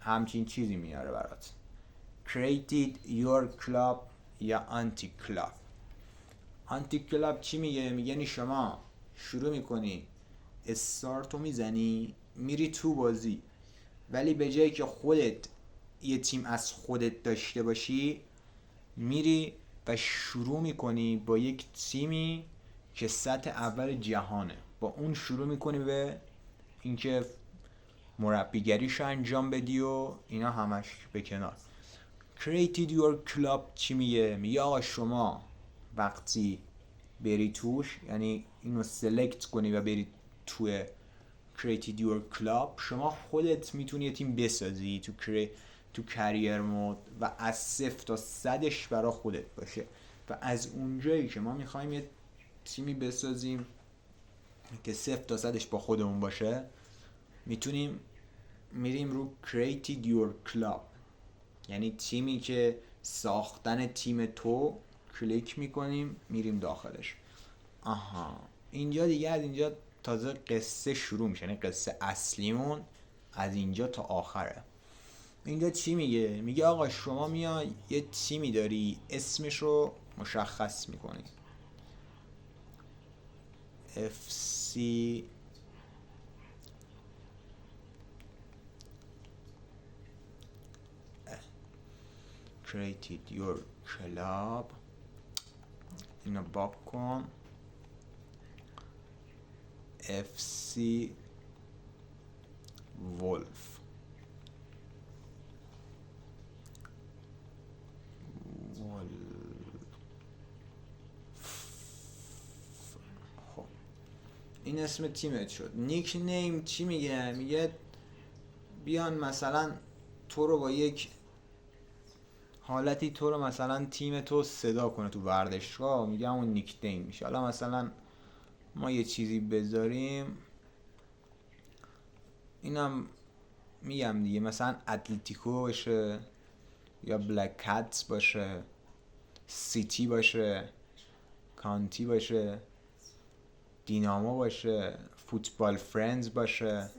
همچین چیزی میاره برات. created your club یا anti club. anti club چی میگه؟ میگه شما شروع میکنی استارتو میزنی میری تو بازی، ولی به جایی که خودت یه تیم از خودت داشته باشی، میری و شروع میکنی با یک تیمی که سطح اول جهانه، با اون شروع میکنی به اینکه مربیگریشو انجام بدی و اینا همش به کنار. created your club چی میگه؟ میگه آقا شما وقتی بری توش، یعنی اینو سلکت کنی و بری توی created your club، شما خودت میتونی یه تیم بسازی تو کریر مود و از 0 تا 100ش برا خودت باشه. و از اونجایی که ما میخوایم یه تیمی بسازیم که 0 تا 100ش با خودمون باشه، میتونیم میریم رو created your club، یعنی تیمی که ساختن تیم تو، کلیک میکنیم میریم داخلش. آها، اینجا دیگه از اینجا تازه قصه شروع میشه، یعنی قصه اصلیمون از اینجا تا آخره. اینجا چی میگه؟ میگه آقا شما میای یه تیمی داری، اسمش رو مشخص میکنی FC created your club، اینو باک کن FC wolf. خب این اسم تیمت شد. نیک نیم چی میگه؟ میگه بیان مثلا تو رو با یک حالتی، تو رو مثلا تیم تو صدا کنه تو ورزشگاه، میگه همون نیک نیم میشه. حالا مثلا ما یه چیزی بذاریم، اینم میگم دیگه، مثلا اتلتیکو باشه یا بلک کتس باشه، سیتی باشه، کانتی باشه، دینامو باشه، فوتبال فرندز باشه،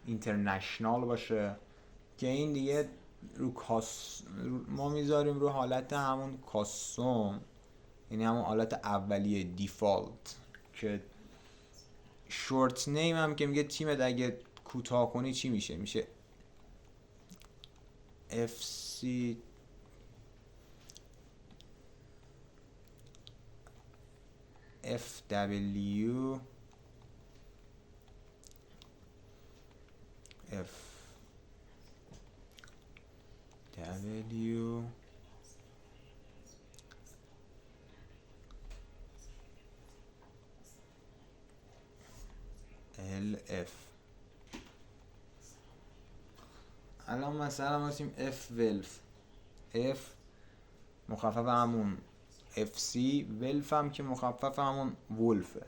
اینترنشنال باشه، که این دیگه رو ما میذاریم رو حالت همون کاستوم، یعنی همون حالت اولیه دیفالت. که شورت نیم هم که میگه تیمت اگه کوتاه کنی چی میشه؟ میشه FC FW LF. الان مثلا واسیم F ولف، F مخفف همون FC، ولف هم که مخفف همون ولفه.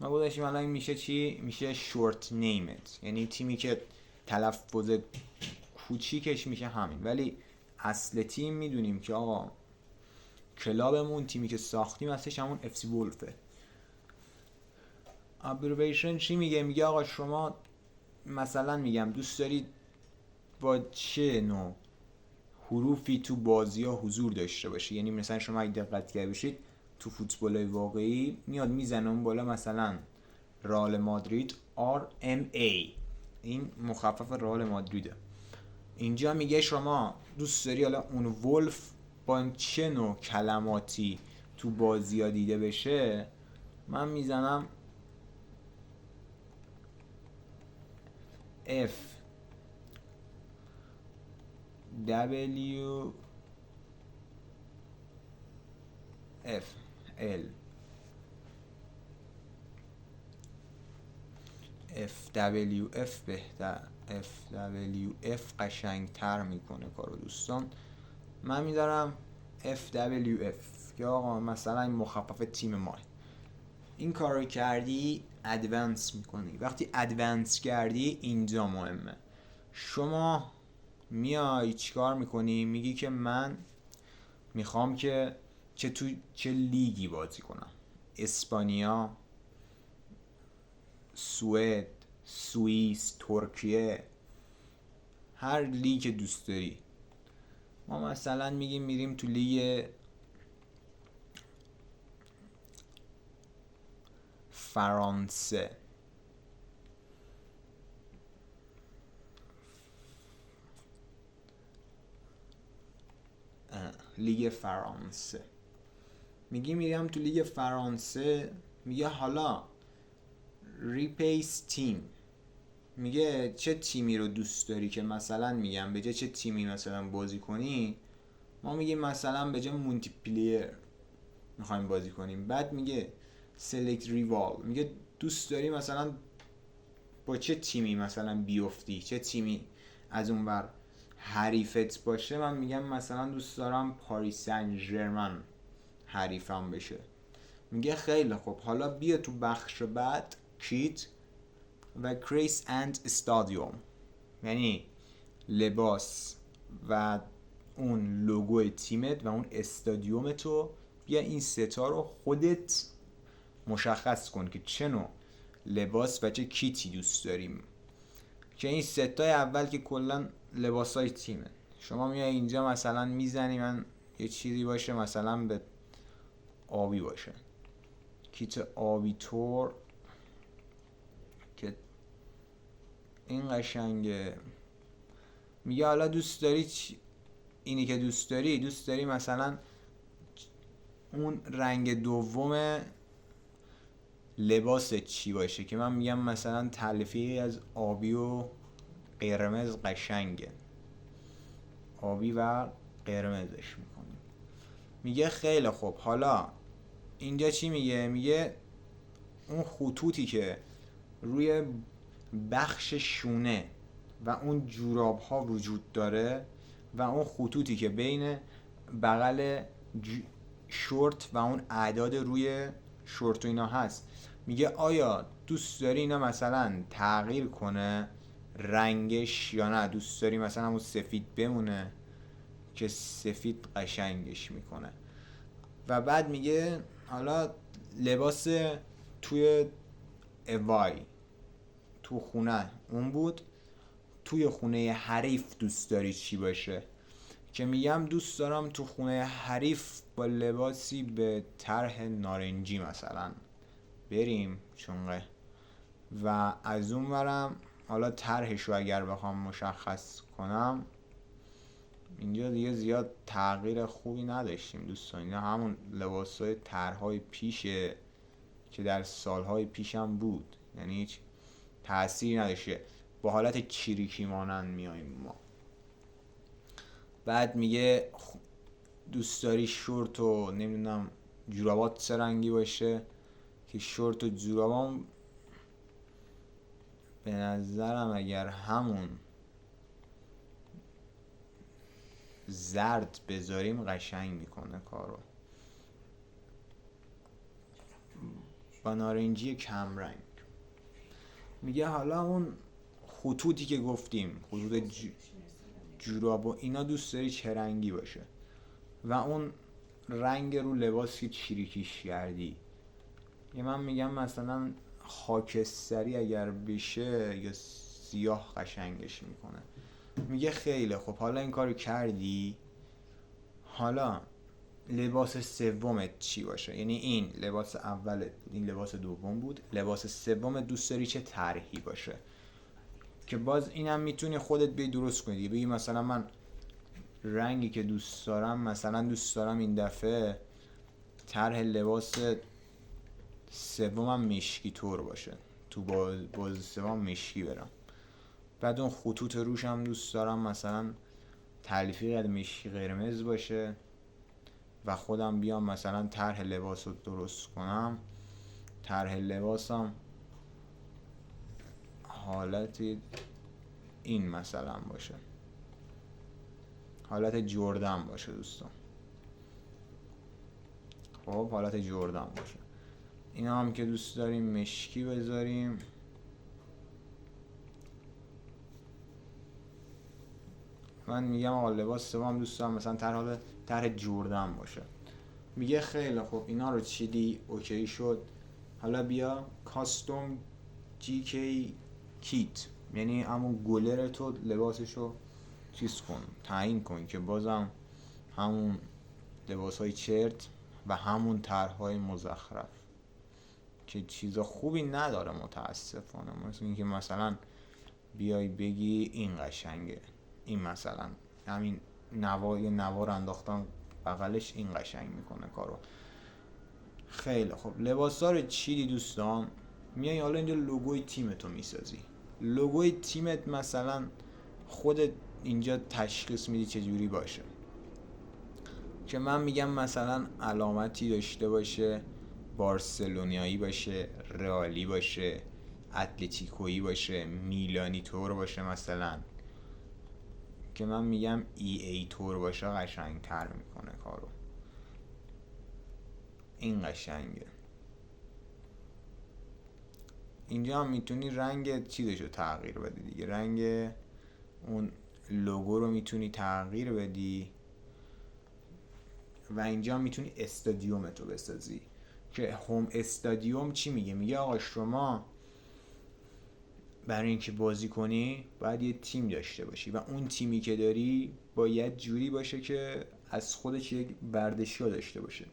ما گذاشتیم الان این میشه چی؟ میشه شورت نیمت، یعنی تیمی که تلفظ کوچیکش میشه همین، ولی اصل تیم میدونیم که آقا کلابمون، تیمی که ساختیم هستش همون FC ولفه. ابریویشن چی میگه؟ میگه آقا شما مثلا میگم دوست دارید با چه نوع حروفی تو بازی ها حضور داشته باشه. یعنی مثلا شما اگه دقت کرده باشید تو فوتبال واقعی میاد میزنه اون بالا مثلا رئال مادرید RMA، این مخفف رئال مادریده. اینجا میگه شما دوست داری حالا اون ولف با چه نوع کلماتی تو بازی ها دیده بشه. من میزنم F W F L FWF بهتر، FWF قشنگتر میکنه کارو دوستان. من میدارم FWF که آقا مثلا این مخفف تیم ما. این کارو کردی ادوانس میکنی. وقتی ادوانس کردی اینجا مهمه، شما میای چیکار میکنی؟ میگی که من میخوام که چه لیگی بازی کنم. اسپانیا، سوئد، سوئیس، ترکیه، هر لیگ که دوست داری. ما مثلا میگیم میریم تو لیگ فرانسه، لیگ فرانسه میگی میرم تو لیگ فرانسه. میگه حالا ریپیس تیم، میگه چه تیمی رو دوست داری که مثلا میگم به جای چه تیمی مثلا بازی کنی، ما میگیم مثلا به جای مولتی پلیر میخوایم بازی کنیم. بعد میگه سلکت ریوال، میگه دوست داری مثلا با چه تیمی مثلا بیفتی، چه تیمی از اون ور حریفت باشه. من میگم مثلا دوست دارم پاریس سن ژرمن حریفم بشه. میگه خیلی خوب، حالا بیا تو بخش بعد کیت و کریس اند استادیوم، یعنی لباس و اون لوگو تیمت و اون استادیومتو، بیا این ستا رو خودت مشخص کن که چه نوع لباس و چه کیتی دوست داریم. که این ستای اول که کلا لباسای تیمه، شما میای اینجا مثلا میزنی من یه چیزی باشه مثلا به آبی باشه، کیت آبی تور که این قشنگه. میگه حالا دوست داری اینی که دوست داری مثلا اون رنگ دوم لباست چی باشه، که من میگم مثلا تلفیقی از آبی و قرمز قشنگه، آبی و قرمزش میکنیم. میگه خیلی خوب، حالا اینجا چی میگه؟ میگه اون خطوطی که روی بخش شونه و اون جوراب ها وجود داره و اون خطوطی که بین بغل شورت و اون اعداد روی شورت و اینا هست، میگه آیا دوست داری اینا مثلا تغییر کنه رنگش یا نه دوست داری مثلا همون سفید بمونه که سفید قشنگش میکنه. و بعد میگه حالا لباس توی اوای تو خونه اون بود، توی خونه حریف دوست داری چی باشه؟ که میگم دوست دارم تو خونه حریف با لباسی به طرح نارنجی مثلا بریم چونقه. و از اون برم حالا طرحش رو اگر بخوام مشخص کنم، اینجا دیگه زیاد تغییر خوبی نداشتیم دوستان، اینا همون لباسای طرحهای پیشه که در سالهای پیشم بود، یعنی هیچ تأثیری نداشته، با حالت چیریکی مانند میاییم ما. بعد میگه دوست داری شورت و نمیدونم جورابات چه رنگی باشه؟ که شورت و جورابام به نظرم اگر همون زرد بذاریم قشنگ میکنه کارو، با نارنجی کم رنگ. میگه حالا اون خطوطی که گفتیم، خطوط جوراب و اینا دوست داری چه رنگی باشه؟ و اون رنگ رو لباسی چیریکیش کردی، یه من میگم مثلا خاکستری اگر بشه یا سیاه قشنگش میکنه. میگه خیلی خب، حالا این کارو کردی، حالا لباس سومت چی باشه؟ یعنی این لباس اولت بود، این لباس دوم بود، لباس سومت دوست داری چه طرحی باشه؟ که باز اینم میتونی خودت بی درست کنی، بگی مثلا من رنگی که دوست دارم مثلا دوست دارم این دفعه طرح لباس سومم مشکی طور باشه، تو باز سوم مشکی برم. بعد اون خطوط روشم دوست دارم مثلا تلفیق مشکی قرمز باشه و خودم بیام مثلا طرح لباس رو درست کنم، طرح لباسم حالت این مثلا باشه، حالت جردن باشه دوستان. خب حالت جردن باشه. اینا هم که دوست داریم مشکی بذاریم. من میگم آقا لباس سوم دوست دارم مثلا طرح جردن باشه. میگه خیلی خوب، اینا رو چیدی اوکی شد، حالا بیا کاستوم جی کی کیت. یعنی همون گلر تو لباسشو چیز کن، تعیین کن که بازم همون لباسهای چرت و همون طرحهای مزخرف که چیزا خوبی نداره متاسفانه. مثل اینکه مثلا بیای بگی این قشنگه، این مثلا همین نوا رو انداختن بغلش، این قشنگ میکنه کارو. خیلی خب، لباسا رو چیدی دوستان، میای حالا اینجا لوگوی تیمتو میسازی. لوگوی تیمت مثلا خودت اینجا تشخیص میدی چجوری باشه، که من میگم مثلا علامتی داشته باشه، بارسلونیایی باشه، رئالی باشه، اتلتیکویی باشه، میلانی تور باشه مثلا، که من میگم ای تور باشه قشنگ تر میکنه کارو. این قشنگه. اینجا هم میتونی رنگ چیزشو تغییر بدی دیگه، رنگ اون لوگو رو میتونی تغییر بدی. و اینجا میتونی استادیومتو بسازی، که هوم استادیوم چی میگه؟ میگه آقا شما برای اینکه بازی کنی باید یه تیم داشته باشی و اون تیمی که داری باید جوری باشه که از خودش یک ورزشگاه داشته باشه.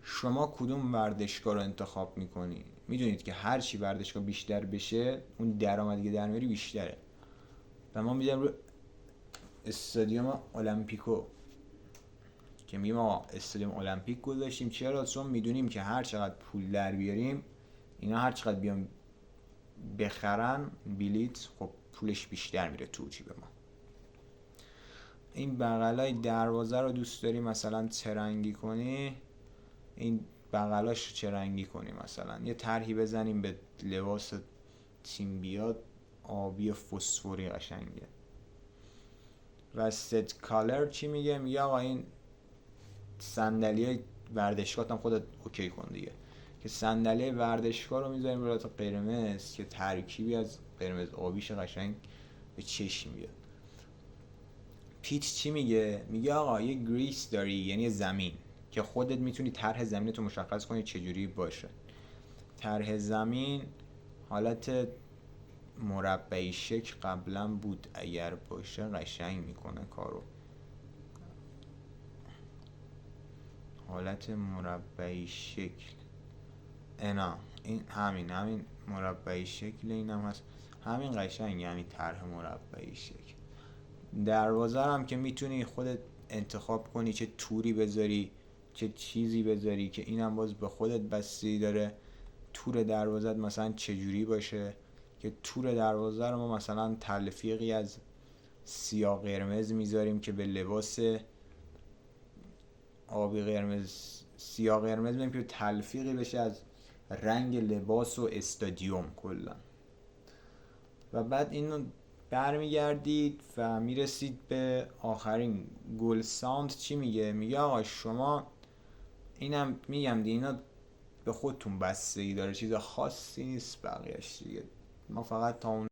شما کدوم ورزشگاه رو انتخاب میکنی؟ میدونید که هر چی ورزشگاه بیشتر بشه اون درآمدی که در میاری بیشتره. و ما میذاریم رو استادیوم المپیکو، که میگیم آقا استادیوم المپیک گذاشتیم. چرا؟ چون میدونیم که هر چقدر پول در بیاریم، اینا هر چقدر بیان بخرن بلیت، خب پولش بیشتر میره تو جیب ما. این بغلای دروازه رو دوست داری مثلا چه رنگی کنی؟ این بغلاش چه رنگی کنی؟ مثلا یه طرحی بزنیم به لباس تیم بیاد، آبی فسفوری قشنگه. و ست کالر چی میگه؟ میگه آقا این صندلی ورزشگاه هم خودت اوکی کن دیگه، که صندلی ورزشگاه رو میذاریم به صورت قرمز، که ترکیبی از قرمز آبیش قشنگ به چشم بیاد. پیچ چی میگه؟ میگه آقا یه گریس داری، یعنی زمین، که خودت میتونی طرح زمینتو مشخص کنی چجوری باشه. طرح زمین حالت مربعی شکل قبلا بود، اگر باشه قشنگ میکنه کارو. حالت مربعی شکل، اینا این همین مربعی شکل، اینم هست همین قشنگ، یعنی طرح مربعی شکل. دروازه هم که میتونی خودت انتخاب کنی چه توری بذاری، چه چیزی بذاری، که اینم باز به خودت بستگی داره تور دروازت مثلا چجوری باشه. که تور دروازه رو ما مثلا تلفیقی از سیاه قرمز میذاریم که به لباس آبی قرمز سیاه قرمز میذاریم که تلفیقی بشه از رنگ لباس و استادیوم کلا. و بعد اینو برمیگردید و میرسید به آخرین گل ساوند. چی میگه؟ میگه آقا شما، اینم میگم دی، اینا به خودتون بستگی داره، چیز خاصی نیست بقیه‌اش دیگه. ما فقط تا اون